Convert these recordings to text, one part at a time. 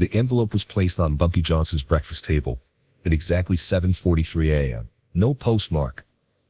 The envelope was placed on Bumpy Johnson's breakfast table at exactly 7:43 a.m. No postmark,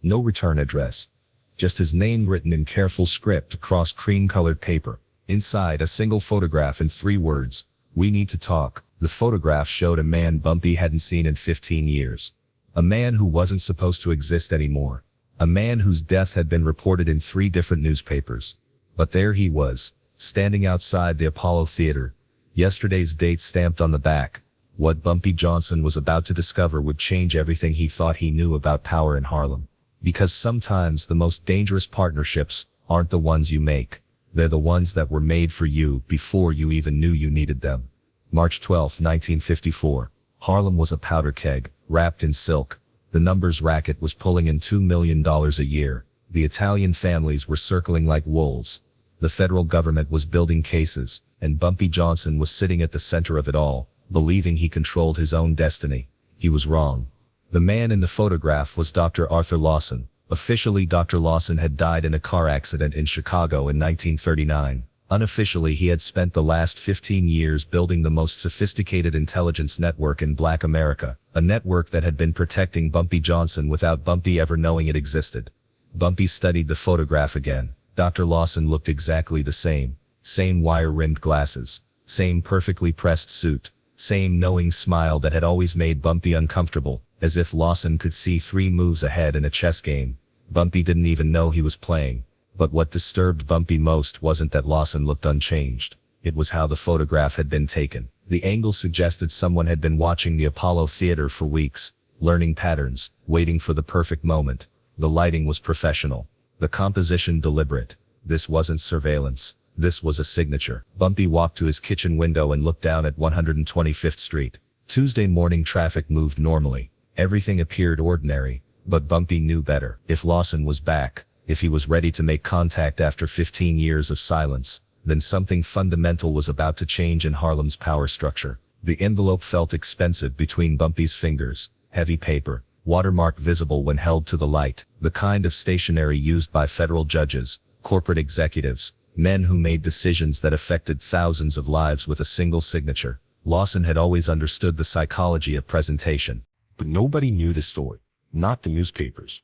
no return address. Just his name written in careful script across cream-colored paper. Inside, a single photograph and 3 words: "We need to talk." The photograph showed a man Bumpy hadn't seen in 15 years. A man who wasn't supposed to exist anymore. A man whose death had been reported in 3 different newspapers. But there he was, standing outside the Apollo Theater. Yesterday's date stamped on the back. What Bumpy Johnson was about to discover would change everything he thought he knew about power in Harlem. Because sometimes the most dangerous partnerships aren't the ones you make. They're the ones that were made for you before you even knew you needed them. March 12, 1954. Harlem was a powder keg, wrapped in silk. The numbers racket was pulling in $2 million a year. The Italian families were circling like wolves. The federal government was building cases, and Bumpy Johnson was sitting at the center of it all, believing he controlled his own destiny. He was wrong. The man in the photograph was Dr. Arthur Lawson. Officially, Dr. Lawson had died in a car accident in Chicago in 1939. Unofficially, he had spent the last 15 years building the most sophisticated intelligence network in Black America, a network that had been protecting Bumpy Johnson without Bumpy ever knowing it existed. Bumpy studied the photograph again. Dr. Lawson looked exactly the same. Same wire-rimmed glasses. Same perfectly pressed suit. Same knowing smile that had always made Bumpy uncomfortable, as if Lawson could see 3 moves ahead in a chess game. Bumpy didn't even know he was playing. But what disturbed Bumpy most wasn't that Lawson looked unchanged. It was how the photograph had been taken. The angle suggested someone had been watching the Apollo Theater for weeks, learning patterns, waiting for the perfect moment. The lighting was professional. The composition deliberate. This wasn't surveillance. This was a signature. Bumpy walked to his kitchen window and looked down at 125th Street. Tuesday morning traffic moved normally. Everything appeared ordinary, but Bumpy knew better. If Lawson was back, if he was ready to make contact after 15 years of silence, then something fundamental was about to change in Harlem's power structure. The envelope felt expensive between Bumpy's fingers. Heavy paper, watermark visible when held to the light, the kind of stationery used by federal judges, corporate executives, men who made decisions that affected thousands of lives with a single signature. Lawson had always understood the psychology of presentation. But nobody knew the story. Not the newspapers.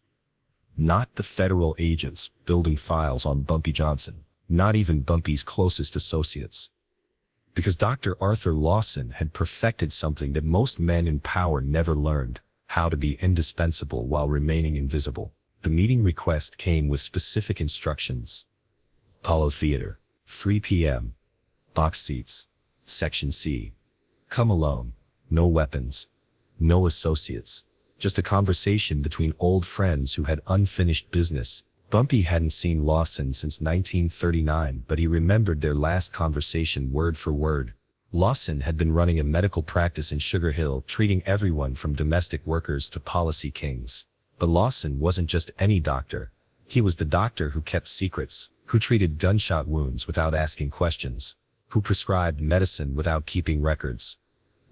Not the federal agents building files on Bumpy Johnson. Not even Bumpy's closest associates. Because Dr. Arthur Lawson had perfected something that most men in power never learned: how to be indispensable while remaining invisible. The meeting request came with specific instructions. Apollo Theater, 3 p.m. Box seats. Section C. Come alone. No weapons. No associates. Just a conversation between old friends who had unfinished business. Bumpy hadn't seen Lawson since 1939, but he remembered their last conversation word for word. Lawson had been running a medical practice in Sugar Hill, treating everyone from domestic workers to policy kings. But Lawson wasn't just any doctor. He was the doctor who kept secrets, who treated gunshot wounds without asking questions, who prescribed medicine without keeping records.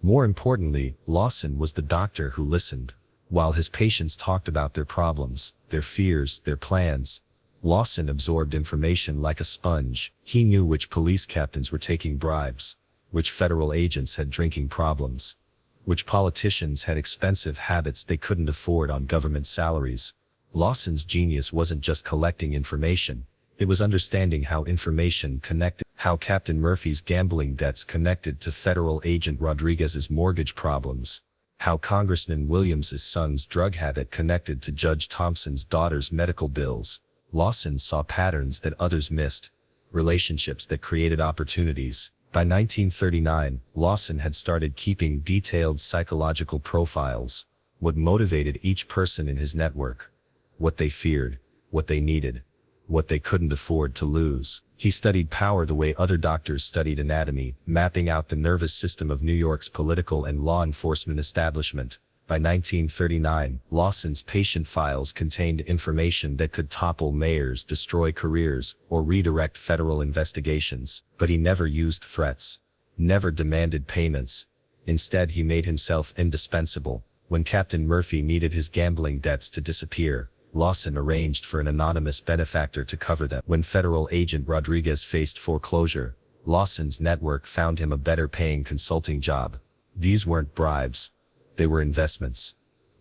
More importantly, Lawson was the doctor who listened. While his patients talked about their problems, their fears, their plans, Lawson absorbed information like a sponge. He knew which police captains were taking bribes, which federal agents had drinking problems, which politicians had expensive habits they couldn't afford on government salaries. Lawson's genius wasn't just collecting information. It was understanding how information connected, how Captain Murphy's gambling debts connected to federal agent Rodriguez's mortgage problems, how Congressman Williams's son's drug habit connected to Judge Thompson's daughter's medical bills. Lawson saw patterns that others missed, relationships that created opportunities. By 1939, Lawson had started keeping detailed psychological profiles, what motivated each person in his network, what they feared, what they needed, what they couldn't afford to lose. He studied power the way other doctors studied anatomy, mapping out the nervous system of New York's political and law enforcement establishment. By 1939, Lawson's patient files contained information that could topple mayors, destroy careers, or redirect federal investigations. But he never used threats, never demanded payments. Instead, he made himself indispensable. When Captain Murphy needed his gambling debts to disappear, Lawson arranged for an anonymous benefactor to cover them. When federal agent Rodriguez faced foreclosure, Lawson's network found him a better paying consulting job. These weren't bribes. They were investments.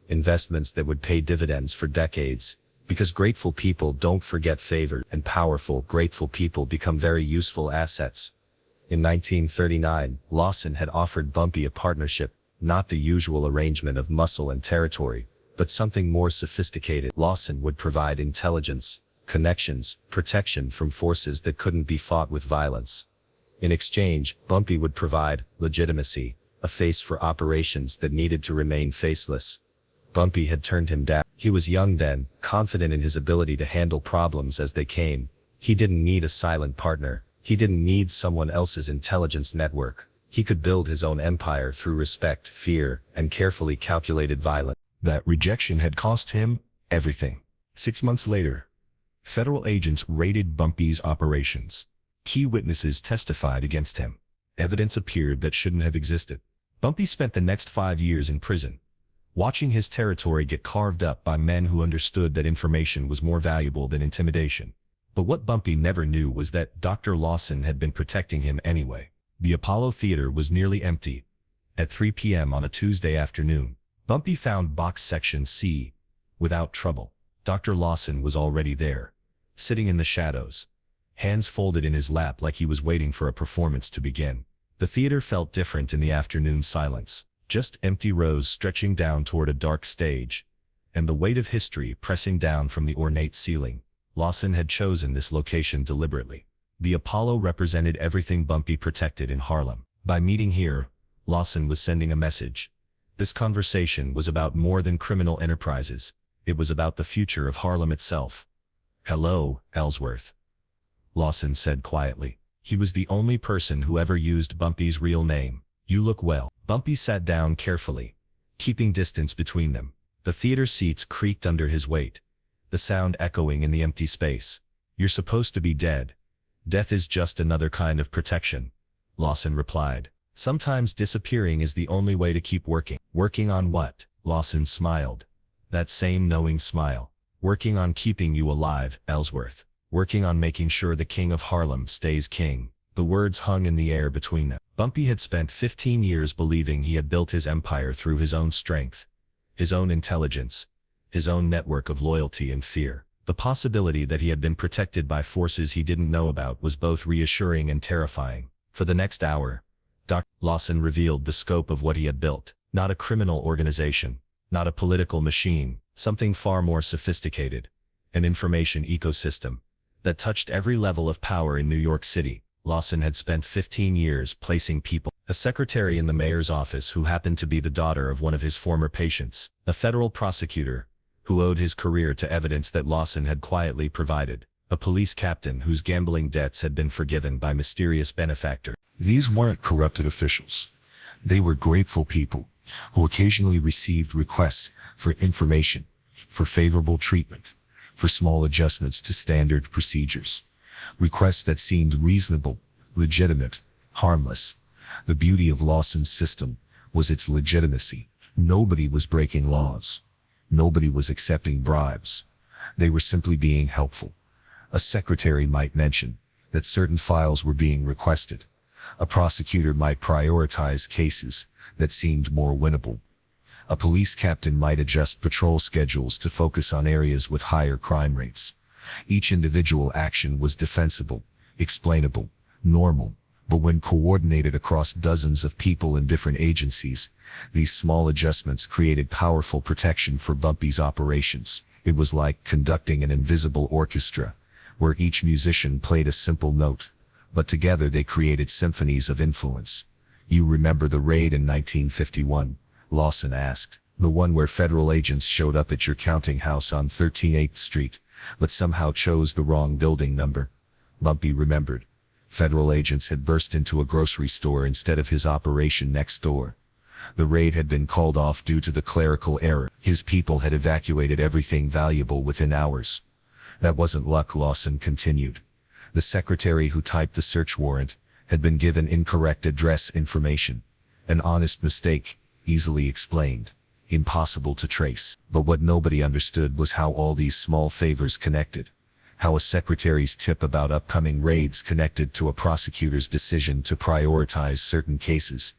Investments that would pay dividends for decades. Because grateful people don't forget favor, and powerful, grateful people become very useful assets. In 1939, Lawson had offered Bumpy a partnership, not the usual arrangement of muscle and territory, but something more sophisticated. Lawson would provide intelligence, connections, protection from forces that couldn't be fought with violence. In exchange, Bumpy would provide legitimacy, a face for operations that needed to remain faceless. Bumpy had turned him down. He was young then, confident in his ability to handle problems as they came. He didn't need a silent partner. He didn't need someone else's intelligence network. He could build his own empire through respect, fear, and carefully calculated violence. That rejection had cost him everything. 6 months later, federal agents raided Bumpy's operations. Key witnesses testified against him. Evidence appeared that shouldn't have existed. Bumpy spent the next 5 years in prison, watching his territory get carved up by men who understood that information was more valuable than intimidation. But what Bumpy never knew was that Dr. Lawson had been protecting him anyway. The Apollo Theater was nearly empty. At 3 p.m. on a Tuesday afternoon, Bumpy found box section C. Without trouble, Dr. Lawson was already there, sitting in the shadows, hands folded in his lap like he was waiting for a performance to begin. The theater felt different in the afternoon silence. Just empty rows stretching down toward a dark stage, and the weight of history pressing down from the ornate ceiling. Lawson had chosen this location deliberately. The Apollo represented everything Bumpy protected in Harlem. By meeting here, Lawson was sending a message. This conversation was about more than criminal enterprises. It was about the future of Harlem itself. "Hello, Ellsworth," Lawson said quietly. He was the only person who ever used Bumpy's real name. "You look well." Bumpy sat down carefully, keeping distance between them. The theater seats creaked under his weight, the sound echoing in the empty space. "You're supposed to be dead. Death is just another kind of protection," Lawson replied. "Sometimes disappearing is the only way to keep working." "Working on what?" Lawson smiled. That same knowing smile. "Working on keeping you alive, Ellsworth. Working on making sure the king of Harlem stays king." The words hung in the air between them. Bumpy had spent 15 years believing he had built his empire through his own strength, his own intelligence, his own network of loyalty and fear. The possibility that he had been protected by forces he didn't know about was both reassuring and terrifying. For the next hour, Dr. Lawson revealed the scope of what he had built. Not a criminal organization, not a political machine, something far more sophisticated. An information ecosystem that touched every level of power in New York City. Lawson had spent 15 years placing people. A secretary in the mayor's office who happened to be the daughter of one of his former patients. A federal prosecutor who owed his career to evidence that Lawson had quietly provided. A police captain whose gambling debts had been forgiven by mysterious benefactor. These weren't corrupted officials. They were grateful people who occasionally received requests for information, for favorable treatment, for small adjustments to standard procedures. Requests that seemed reasonable, legitimate, harmless. The beauty of Lawson's system was its legitimacy. Nobody was breaking laws. Nobody was accepting bribes. They were simply being helpful. A secretary might mention that certain files were being requested. A prosecutor might prioritize cases that seemed more winnable. A police captain might adjust patrol schedules to focus on areas with higher crime rates. Each individual action was defensible, explainable, normal, but when coordinated across dozens of people in different agencies, these small adjustments created powerful protection for Bumpy's operations. It was like conducting an invisible orchestra, where each musician played a simple note, but together they created symphonies of influence. "You remember the raid in 1951? Lawson asked. "The one where federal agents showed up at your counting house on 13th Street, but somehow chose the wrong building number?" Bumpy remembered. Federal agents had burst into a grocery store instead of his operation next door. The raid had been called off due to the clerical error. His people had evacuated everything valuable within hours. "That wasn't luck," Lawson continued. "The secretary who typed the search warrant had been given incorrect address information. An honest mistake, easily explained, impossible to trace. But what nobody understood was how all these small favors connected. how a secretary's tip about upcoming raids connected to a prosecutor's decision to prioritize certain cases,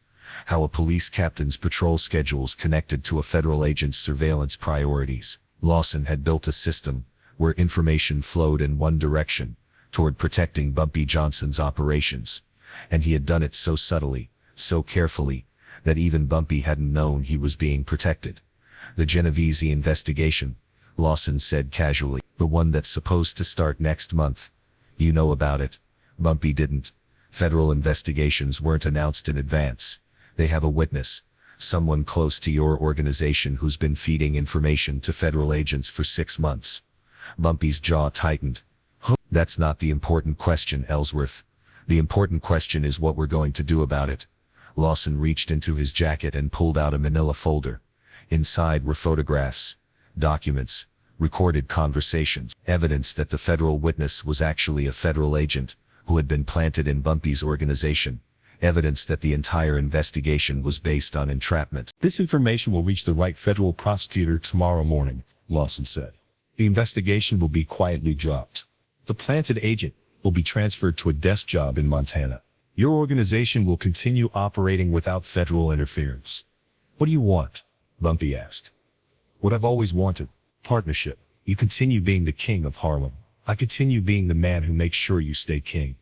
how a police captain's patrol schedules connected to a federal agent's surveillance priorities. Lawson had built a system where information flowed in one direction, toward protecting Bumpy Johnson's operations, and he had done it so subtly, so carefully, that even Bumpy hadn't known he was being protected. The Genovese investigation, Lawson said casually, the one that's supposed to start next month. You know about it. Bumpy didn't. Federal investigations weren't announced in advance. They have a witness, someone close to your organization who's been feeding information to federal agents for 6 months. Bumpy's jaw tightened. That's not the important question, Ellsworth. The important question is what we're going to do about it. Lawson reached into his jacket and pulled out a manila folder. Inside were photographs, documents, recorded conversations, evidence that the federal witness was actually a federal agent who had been planted in Bumpy's organization, evidence that the entire investigation was based on entrapment. This information will reach the right federal prosecutor tomorrow morning, Lawson said. The investigation will be quietly dropped. The planted agent will be transferred to a desk job in Montana. Your organization will continue operating without federal interference. What do you want? Bumpy asked. What I've always wanted. Partnership. You continue being the king of Harlem. I continue being the man who makes sure you stay king.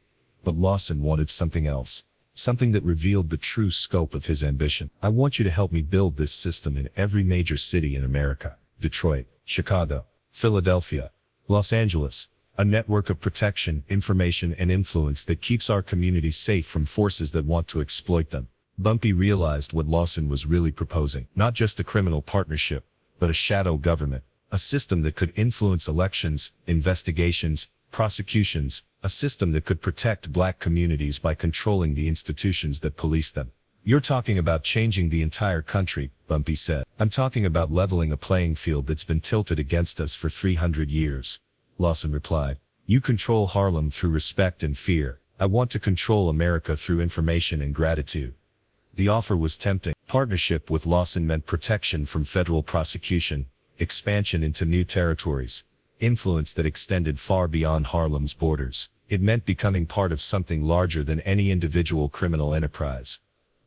But Lawson wanted something else. Something that revealed the true scope of his ambition. I want you to help me build this system in every major city in America. Detroit, Chicago, Philadelphia, Los Angeles. A network of protection, information, and influence that keeps our communities safe from forces that want to exploit them. Bumpy realized what Lawson was really proposing. Not just a criminal partnership, but a shadow government. A system that could influence elections, investigations, prosecutions. A system that could protect black communities by controlling the institutions that police them. You're talking about changing the entire country, Bumpy said. I'm talking about leveling a playing field that's been tilted against us for 300 years. Lawson replied. You control Harlem through respect and fear. I want to control America through information and gratitude. The offer was tempting. Partnership with Lawson meant protection from federal prosecution, expansion into new territories, influence that extended far beyond Harlem's borders. It meant becoming part of something larger than any individual criminal enterprise.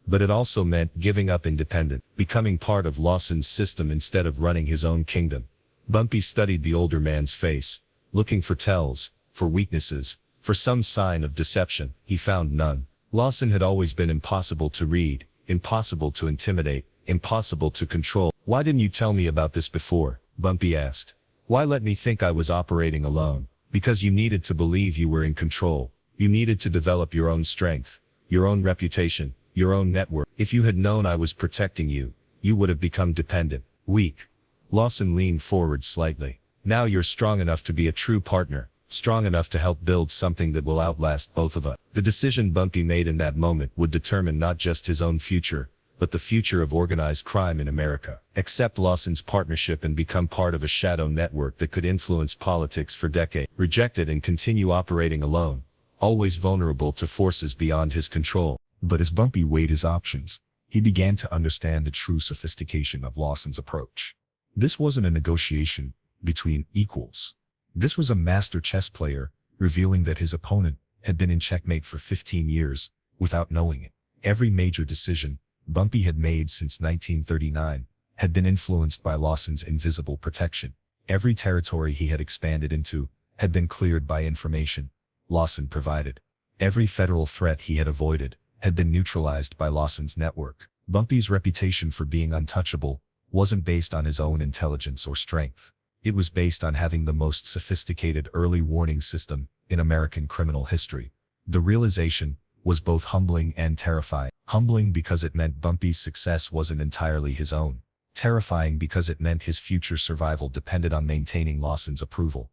But it also meant giving up independence, becoming part of Lawson's system instead of running his own kingdom. Bumpy studied the older man's face, looking for tells, for weaknesses, for some sign of deception. He found none. Lawson had always been impossible to read, impossible to intimidate, impossible to control. Why didn't you tell me about this before? Bumpy asked. Why let me think I was operating alone? Because you needed to believe you were in control. You needed to develop your own strength, your own reputation, your own network. If you had known I was protecting you, you would have become dependent, weak. Lawson leaned forward slightly. Now you're strong enough to be a true partner, strong enough to help build something that will outlast both of us. The decision Bumpy made in that moment would determine not just his own future, but the future of organized crime in America. Accept Lawson's partnership and become part of a shadow network that could influence politics for decades. Reject it and continue operating alone, always vulnerable to forces beyond his control. But as Bumpy weighed his options, he began to understand the true sophistication of Lawson's approach. This wasn't a negotiation between equals. This was a master chess player revealing that his opponent had been in checkmate for 15 years without knowing it. Every major decision Bumpy had made since 1939 had been influenced by Lawson's invisible protection. Every territory he had expanded into had been cleared by information Lawson provided. Every federal threat he had avoided had been neutralized by Lawson's network. Bumpy's reputation for being untouchable wasn't based on his own intelligence or strength. It was based on having the most sophisticated early warning system in American criminal history. The realization was both humbling and terrifying. Humbling because it meant Bumpy's success wasn't entirely his own. Terrifying because it meant his future survival depended on maintaining Lawson's approval.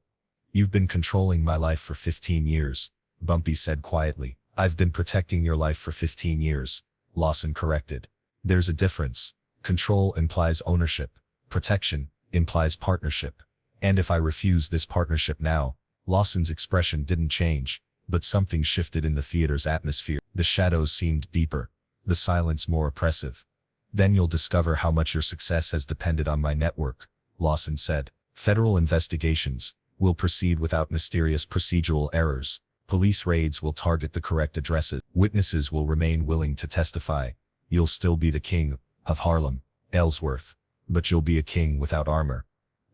You've been controlling my life for 15 years, Bumpy said quietly. I've been protecting your life for 15 years, Lawson corrected. There's a difference. Control implies ownership. Protection implies partnership. And if I refuse this partnership now, Lawson's expression didn't change, but something shifted in the theater's atmosphere. The shadows seemed deeper, the silence more oppressive. Then you'll discover how much your success has depended on my network, Lawson said. Federal investigations, will proceed without mysterious procedural errors. Police raids will target the correct addresses. Witnesses will remain willing to testify. You'll still be the king of Harlem, Ellsworth, but you'll be a king without armor.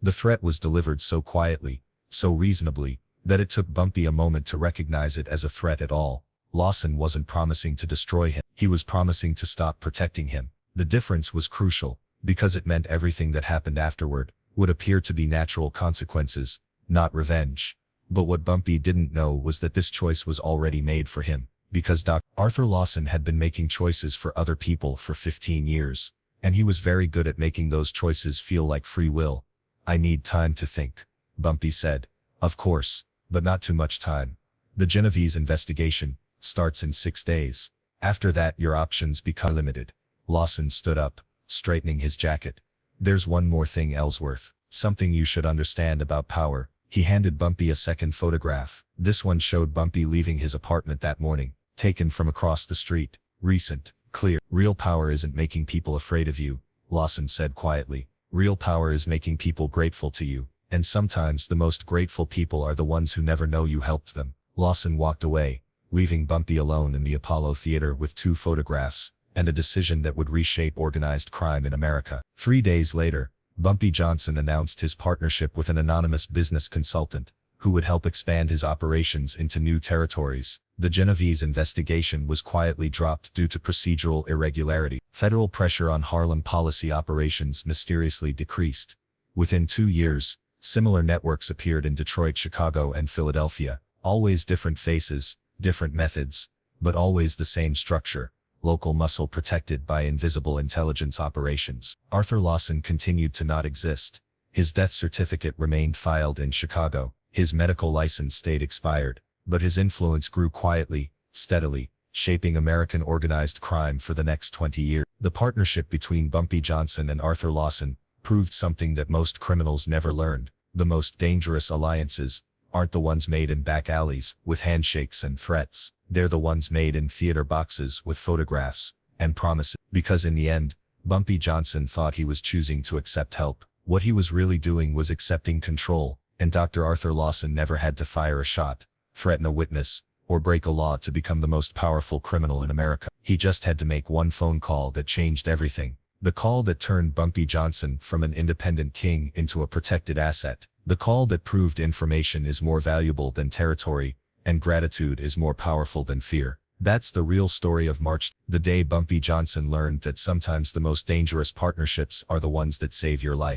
The threat was delivered so quietly, so reasonably, that it took Bumpy a moment to recognize it as a threat at all. Lawson wasn't promising to destroy him. He was promising to stop protecting him. The difference was crucial, because it meant everything that happened afterward would appear to be natural consequences, not revenge. But what Bumpy didn't know was that this choice was already made for him, because Dr. Arthur Lawson had been making choices for other people for 15 years, and he was very good at making those choices feel like free will. I need time to think, Bumpy said. Of course, but not too much time. The Genovese investigation starts in 6 days. After that, your options become limited. Lawson stood up, straightening his jacket. There's one more thing, Ellsworth, something you should understand about power. He handed Bumpy a second photograph. This one showed Bumpy leaving his apartment that morning, taken from across the street. Recent, clear. Real power isn't making people afraid of you, Lawson said quietly. Real power is making people grateful to you, and sometimes the most grateful people are the ones who never know you helped them. Lawson walked away, leaving Bumpy alone in the Apollo Theater with 2 photographs, and a decision that would reshape organized crime in America. 3 days later, Bumpy Johnson announced his partnership with an anonymous business consultant, who would help expand his operations into new territories. The Genovese investigation was quietly dropped due to procedural irregularity. Federal pressure on Harlem policy operations mysteriously decreased. Within 2 years, similar networks appeared in Detroit, Chicago, and Philadelphia. Always different faces, different methods, but always the same structure. Local muscle protected by invisible intelligence operations. Arthur Lawson continued to not exist. His death certificate remained filed in Chicago. His medical license stayed expired, but his influence grew quietly, steadily, shaping American organized crime for the next 20 years. The partnership between Bumpy Johnson and Arthur Lawson proved something that most criminals never learned. The most dangerous alliances aren't the ones made in back alleys with handshakes and threats. They're the ones made in theater boxes with photographs and promises. Because in the end, Bumpy Johnson thought he was choosing to accept help. What he was really doing was accepting control, and Dr. Arthur Lawson never had to fire a shot, threaten a witness, or break a law to become the most powerful criminal in America. He just had to make one phone call that changed everything. The call that turned Bumpy Johnson from an independent king into a protected asset. The call that proved information is more valuable than territory, and gratitude is more powerful than fear. That's the real story of March, the day Bumpy Johnson learned that sometimes the most dangerous partnerships are the ones that save your life.